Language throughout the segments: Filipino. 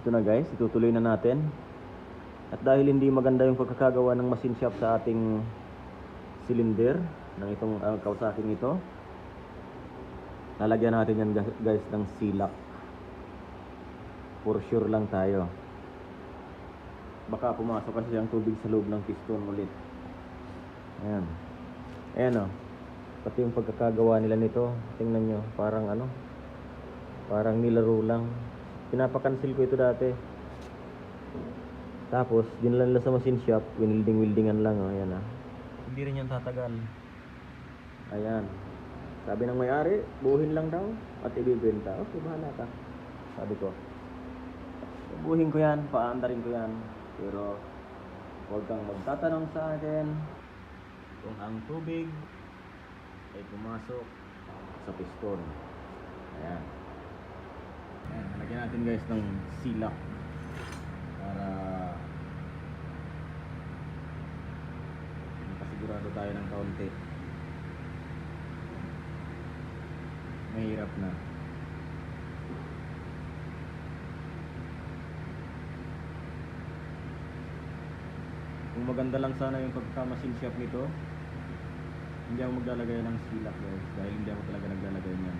Ito na guys, itutuloy na natin. At dahil hindi maganda yung pagkakagawa ng machine shop sa ating cylinder ng itong Kawasaki ito, lalagyan natin yan guys ng silak. For sure lang tayo. Baka pumasok kasi ang tubig sa loob ng piston ulit. Ayan. Ayan o. Pati yung pagkakagawa nila nito, tingnan nyo, parang ano, parang nilaro lang. Pinapakansil ko ito dati. Tapos, dinala nila sa machine shop, winilding-wildingan lang o. Ayan ah. Hindi rin yan tatagal. Ayan. Sabi ng may-ari, buhin lang daw at ibibenta. Okay, bahala ka. Sabi ko. Buhin ko yan, paandarin ko yan. Pero, huwag kang magtatanong sa akin kung ang tubig ay pumasok sa piston. Ayan. Ayan, lagyan natin guys ng silak para makasigurado tayo ng kaunti. Mahirap na. Kung maganda lang sana yung pagka-machine shop nito, hindi ako maglalagay ng silak guys, dahil hindi ako talaga naglalagay niyan.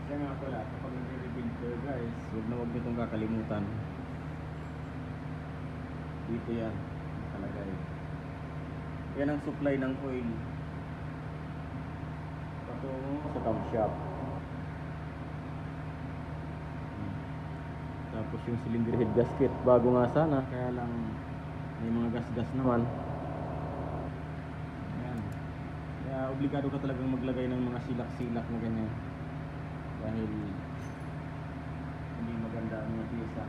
Kaya nga pala, kapag nag-rebuild kayo guys, huwag nyo itong kakalimutan. Dito yan, nakalagay. Yan ang supply ng oil patungo sa camshaft. Tapos yung cylinder head gasket, bago nga sana, kaya lang may mga gas-gas naman. Yan. Kaya obligado ka talagang maglagay ng mga silak-silak na ganyan. Dahil hindi maganda ang mga pyesa.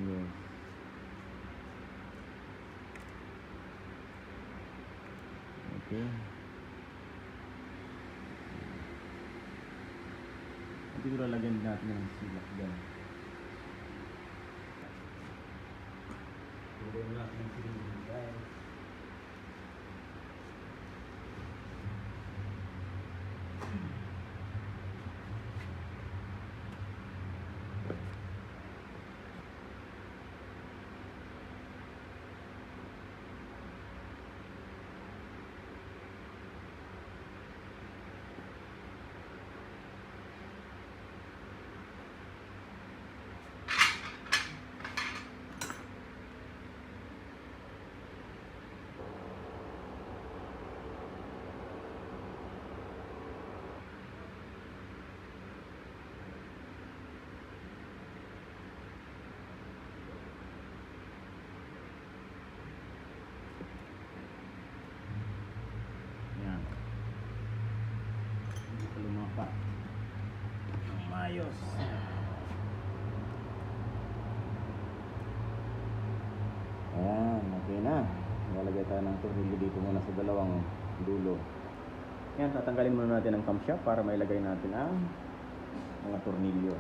Yes. Okay. Dito lalagyan natin ng silak dyan. Lagyan natin ng silak dyan. Lumapat ng mayos. Ayan, okay na. Lalagay tayo ng tornilyo dito muna sa dalawang dulo. Ayan, tatanggalin muna natin ang camshaft para mailagay natin ang mga tornilyo.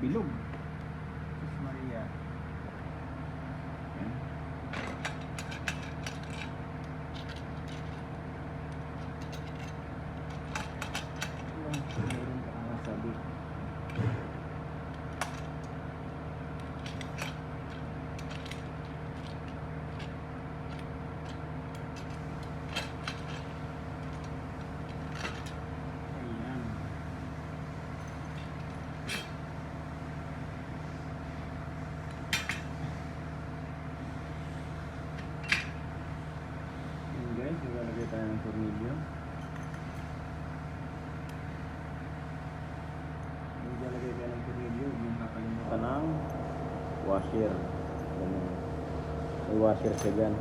bilog. Jesus Maria. Yan. Meron pa nga sabi. Guys, naglalagay tayo ng tornilyo. Naglalagay tayo ng tornilyo, huwag yung kakalimutan ng washer. Ganyan. May washer siya dyan.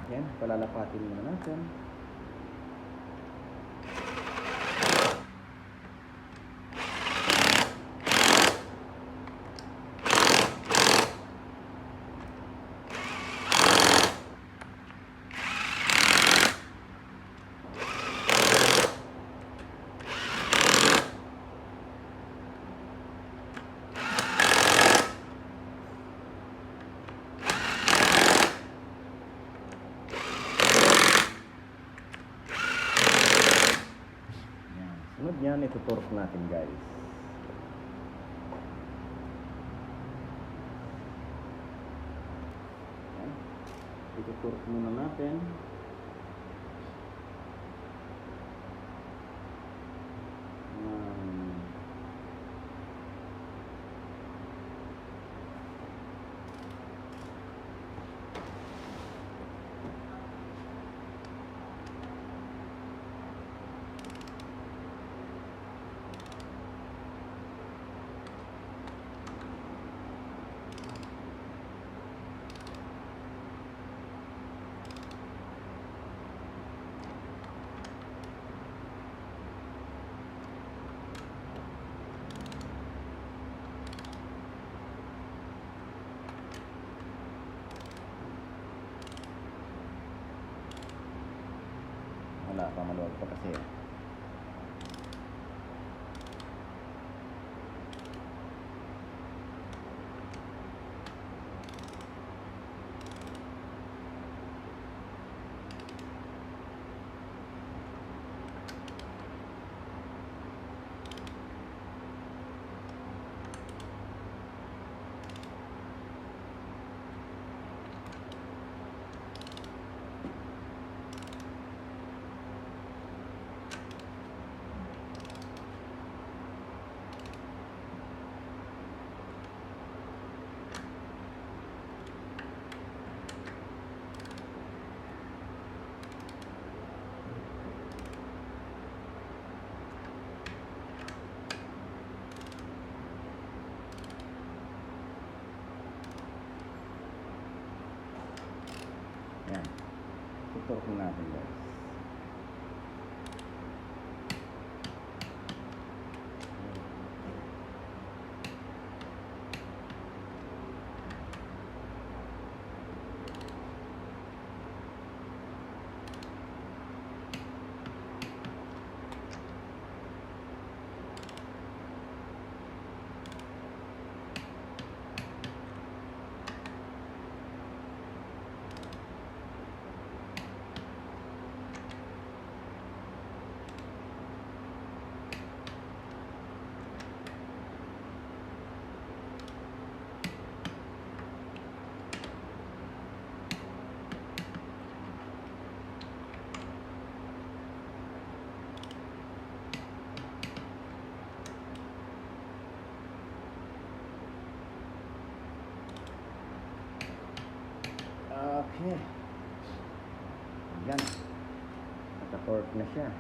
Yan, palalapatin muna natin. Sunod niyan, ituturk natin guys. Yan. Ituturk muna natin. Wala pa, maluwag pa kasi. Yan. Tuturk natin guys. Okay. Ayan. Naka-torque na siya.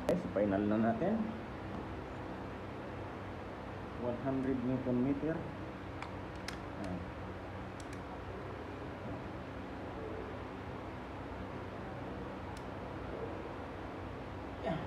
Okay, so final na natin. 100 Newton meter. Ayan. Yeah.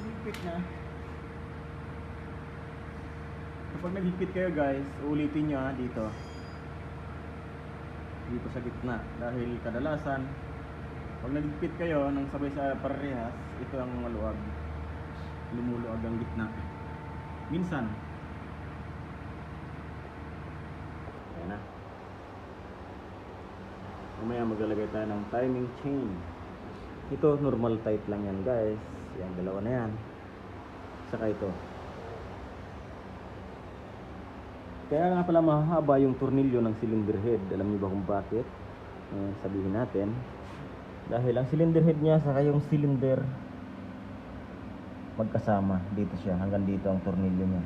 Higpit na. Kapag naghigpit kayo guys, ulitin nyo dito sa gitna, dahil kadalasan pag naghigpit kayo ng sabay sa parehas, ito ang maluwag, lumuluwag ang gitna minsan. Ayan na. Mamaya maglalagay tayo ng timing chain. Ito normal tight lang yan guys. Yan, dalawa na yan. Saka ito. Kaya nga pala mahaba yung tornilyo ng cylinder head. Alam niyo ba kung bakit? Sabihin natin. Dahil ang cylinder head niya saka yung cylinder magkasama. Dito siya. Hanggang dito ang tornilyo niya.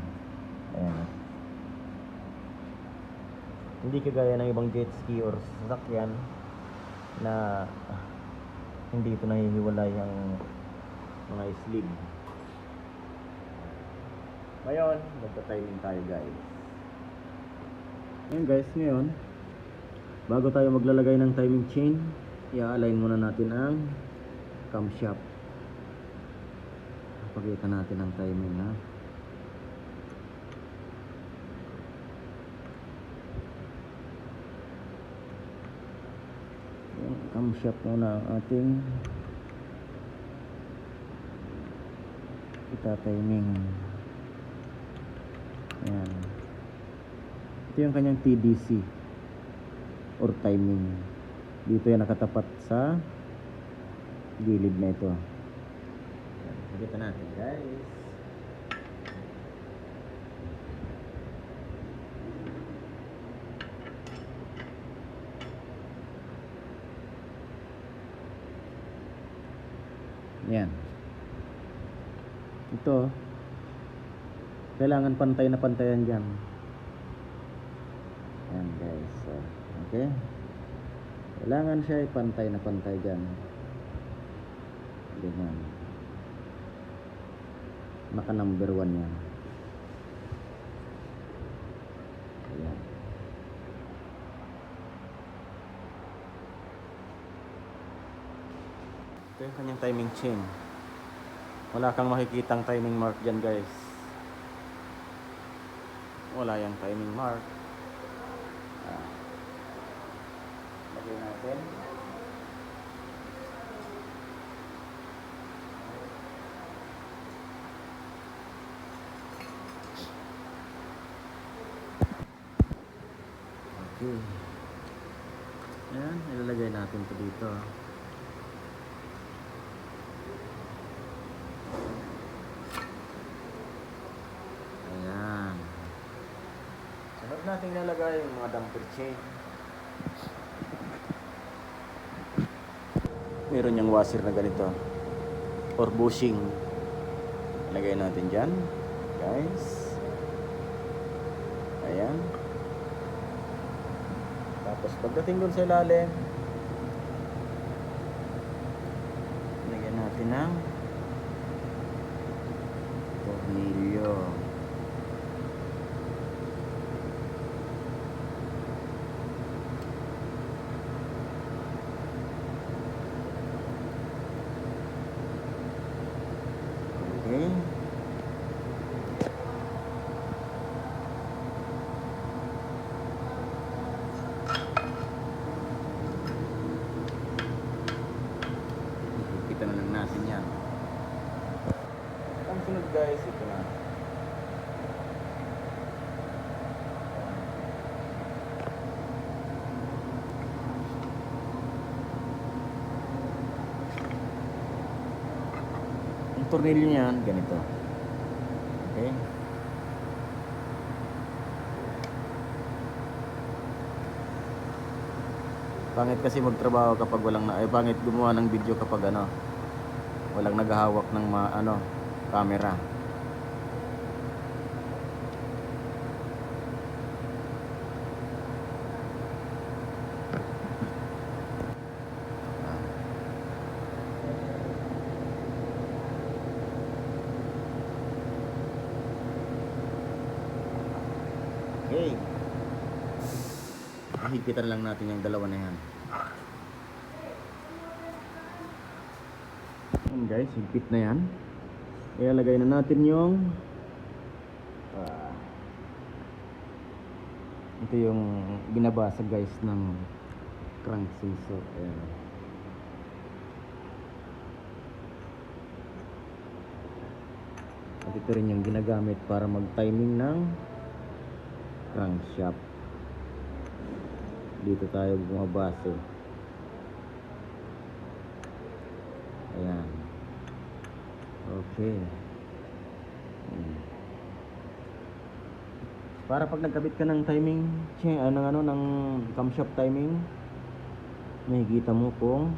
Ayan. Hindi kagaya ng ibang jet ski or sasakyan na hindi ito nahihiwalay ang mga sleeve. Ngayon, magta-timing tayo guys. Ngayon guys, bago tayo maglalagay ng timing chain, i-align muna natin ang camshaft. Pakita natin ang timing ha. Yung camshaft muna ang ating ita-timing. Ayan. Ito yung kanyang TDC or timing. Dito yan nakatapat sa gilid na ito. Pakita natin guys. Yan. Ito kailangan pantay na pantayan dyan. Yan guys. Okay. Kailangan siya pantay na pantay dyan. Ganyan. Naka number 1 yan. Ayan. Ito yung kanyang timing chain. Wala kang makikitang timing mark dyan guys. Wala yung timing mark. Lagyan natin. Okay. Ayan, ilalagay natin ito dito. Ayan. Sunod natin ilalagay yung mga damper chain. Meron yung washer na ganito or bushing. Ilagay natin dyan guys. Ayan. Tapos pagdating dun sa ilalim, lagyan natin ng tornilyo. tornilyo niyan, ganito. Okay? Pangit kasi magtrabaho kapag walang pangit gumawa ng video kapag walang naghahawak ng camera. Okay. Higpitan lang natin yung dalawa na yan. Yan guys, higpit na yan. Ilalagay na natin yung ito yung binabasa guys ng crank sensor. Ayan. At ito rin yung ginagamit para mag-timing ng crankshaft. Dito tayo bumabase. Ayan. Okay. Para pag nagkabit ka ng timing ng camshaft timing, makikita mo kung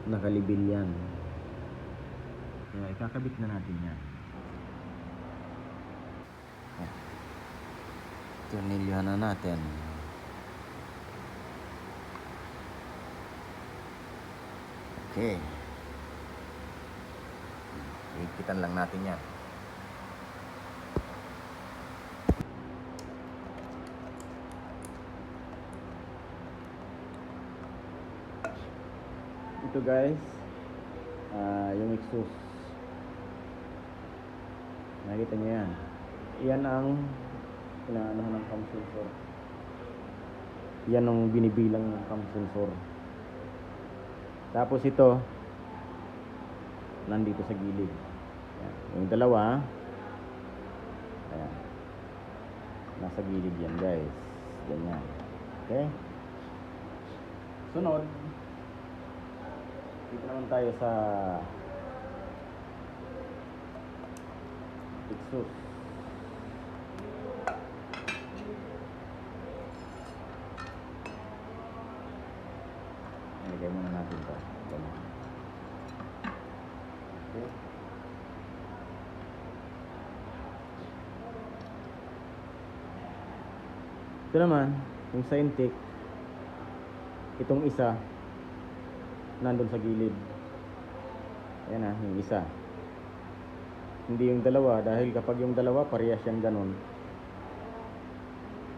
nakalibil yan. Kaya ikakabit na natin yan. Tornilyohan na natin. Okay. Higpitan lang natin yan. Ito guys, yung exhaust. Nakita nyo yan. Yan ang inaano ng cam sensor. Yan ang binibilang ng cam sensor. Tapos ito nandito sa gilid. Ayan. Yung dalawa, ayan, nasa gilid yan guys. Ganyan. Okay. Sunod, dito naman tayo sa exhaust. Ilagay muna natin ito. Okay. Ito naman, yung sa intake, itong isa nandun sa gilid. Ayan na, yung isa. Hindi yung dalawa, dahil kapag yung dalawa, parehas yan ganun.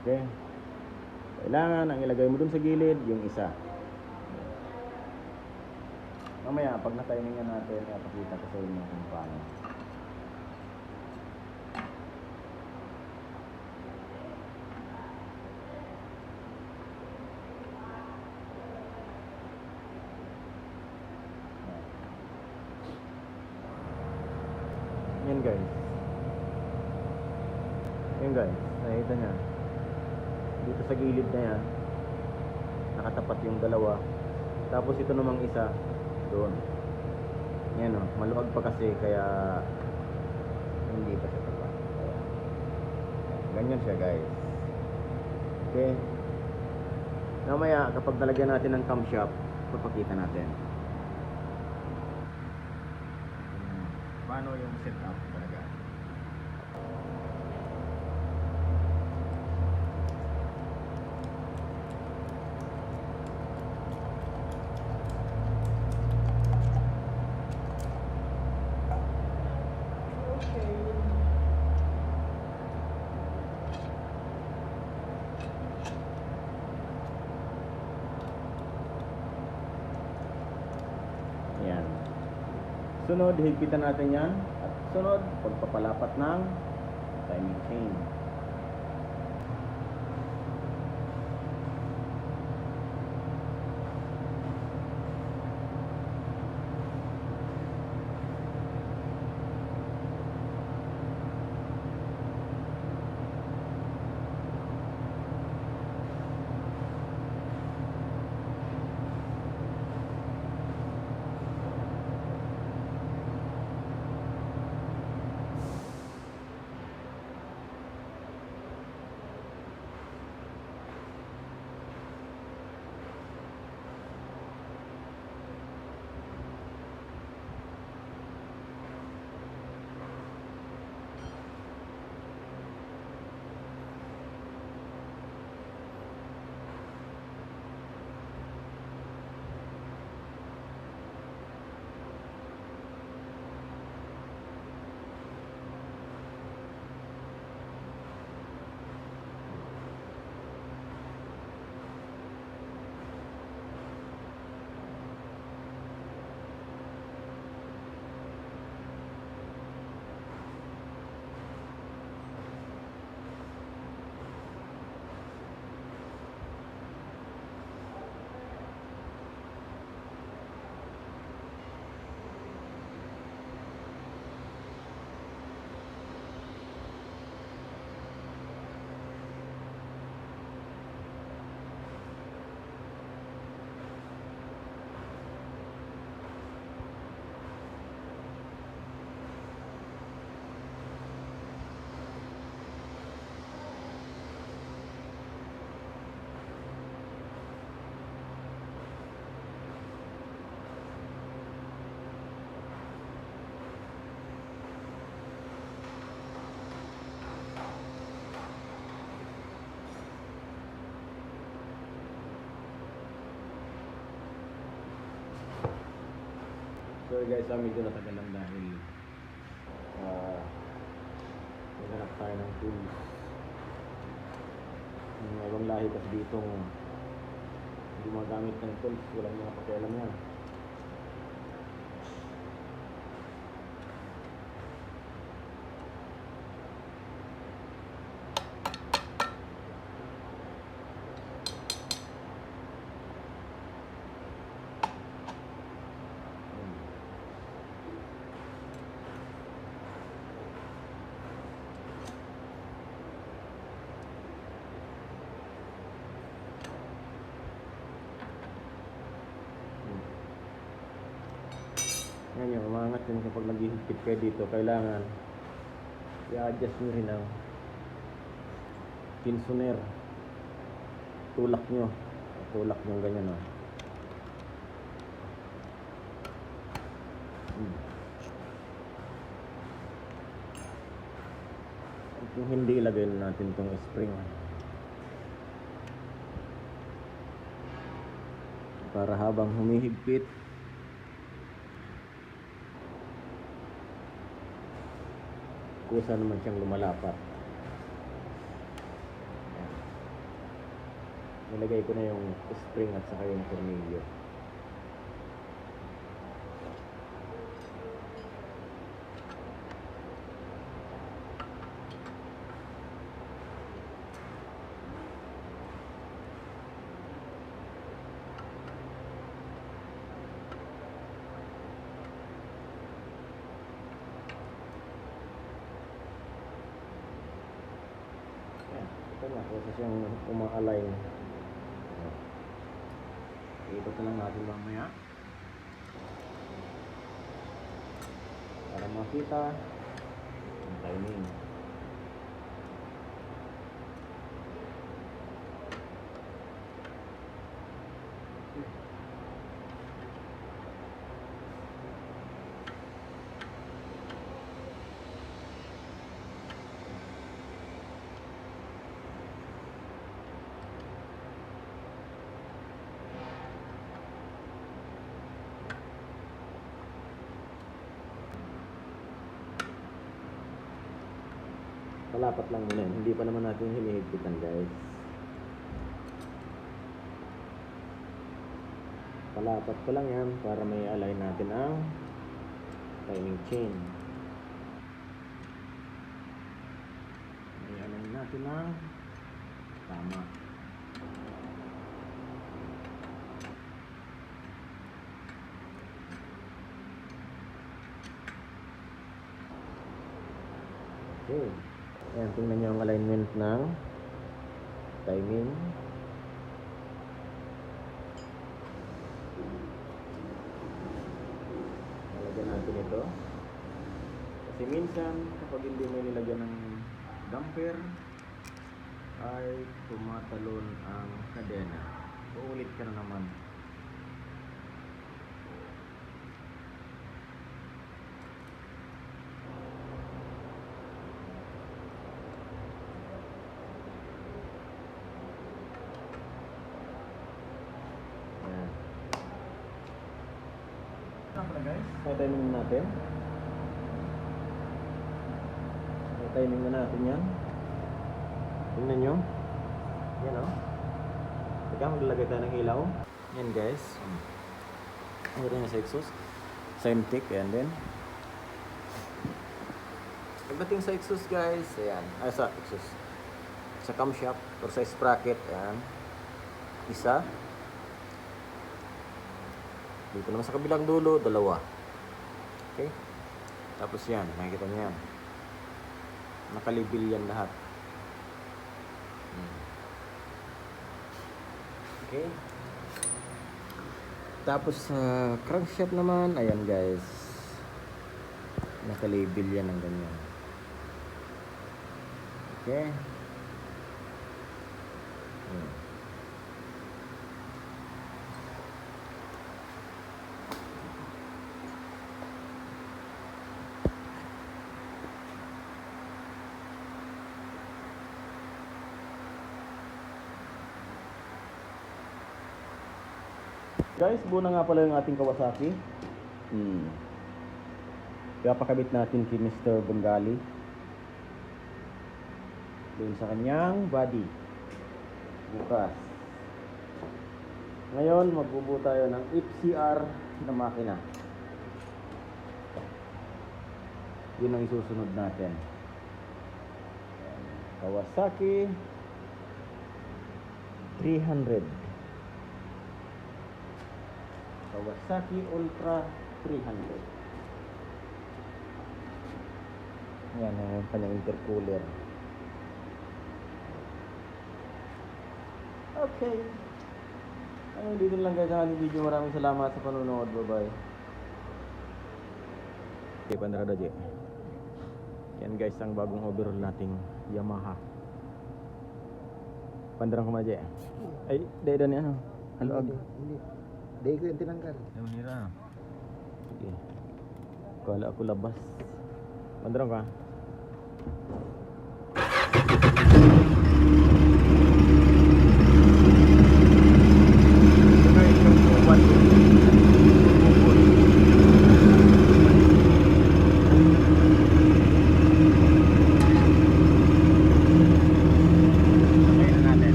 Okay? Kailangan ang ilagay mo dun sa gilid, yung isa. Mamaya, pag na-timingan natin, ipakita ko sa inyo kung paano. Yan guys. Yan guys, nakita nyo. Dito sa gilid na yan, nakatapat yung dalawa. Tapos ito namang isa doon. Yan o, maluwag pa kasi kaya hindi pa siya tapat. Ganyan siya guys. Okay. Mamaya kapag nalagyan natin ng camshaft, papakita natin paano yung setup talaga. Yan. Sunod, higpitan natin yan. At sunod, pagpapalapat ng timing chain. Sorry guys, medyo natagalan dahil naghanap tayo ng tools. May ibang lahi kasi dito hindi magamit ng tools, walang mga pakialam yan. Yan yung umangat yun kapag naghihigpit kayo dito, kailangan i-adjust nyo rin ang pinsoner, tulak nyo ganyan o. Kung hindi, ilagay natin itong spring para habang humihigpit kusa naman siyang lumalapat. Nilagay ko na yung spring at saka yung tornilyo. Ito na, kasi siyang uma-align. Ikot na lang natin mamaya para makita ang timing. Palapat lang muna yun. Hindi pa naman natin hinihigpitan guys. Palapat ko lang yan para may align natin ang timing chain. May align natin ang tama. Okay. Ayan, tingnan nyo ang alignment ng timing. Nalagyan natin ito. Kasi minsan, kapag hindi may nilagyan ng damper, ay tumatalon ang kadena. Uulit ka na naman. Guys, may timing natin. May timing na natin yan. Tingnan nyo. Yan o. Teka, maglalagay tayo ng ilaw. Yan guys. Ano rin sa exhaust. Same tick. Ayan din. Pagdating sa exhaust guys, ayan. Ay, sa exhaust. Sa camshaft or sa sprocket. Ayan. Isa. Dito naman sa kabilang dulo, dalawa. Okay? Tapos yan, makikita niyo yan. Nakalibil yan lahat. Okay? Tapos sa crankshaft naman, ayan guys. Nakalibil yan ng ganyan. Okay? Guys, buo na nga pala yung ating Kawasaki. Ipapakabit natin kay Mr. Bengali doon sa kanyang body bukas. Ngayon magbubuo tayo ng FCR na makina. Yun ang isusunod natin. Kawasaki 300. Kawasaki Ultra 300. Yan ang kanyang intercooler. Okay. Ayun, dito lang guys ang ating video. Maraming salamat sa panonood. Bye-bye. Okay, Pandrada J. Yan guys ang bagong overhaul nating Yamaha. Pandrang kumaje. Ay, dahil ni ano? Haluag. Hindi. Dahil ko yung tinanggal. Ay, manira. Sige. Kala ako labas. Pandrang ka?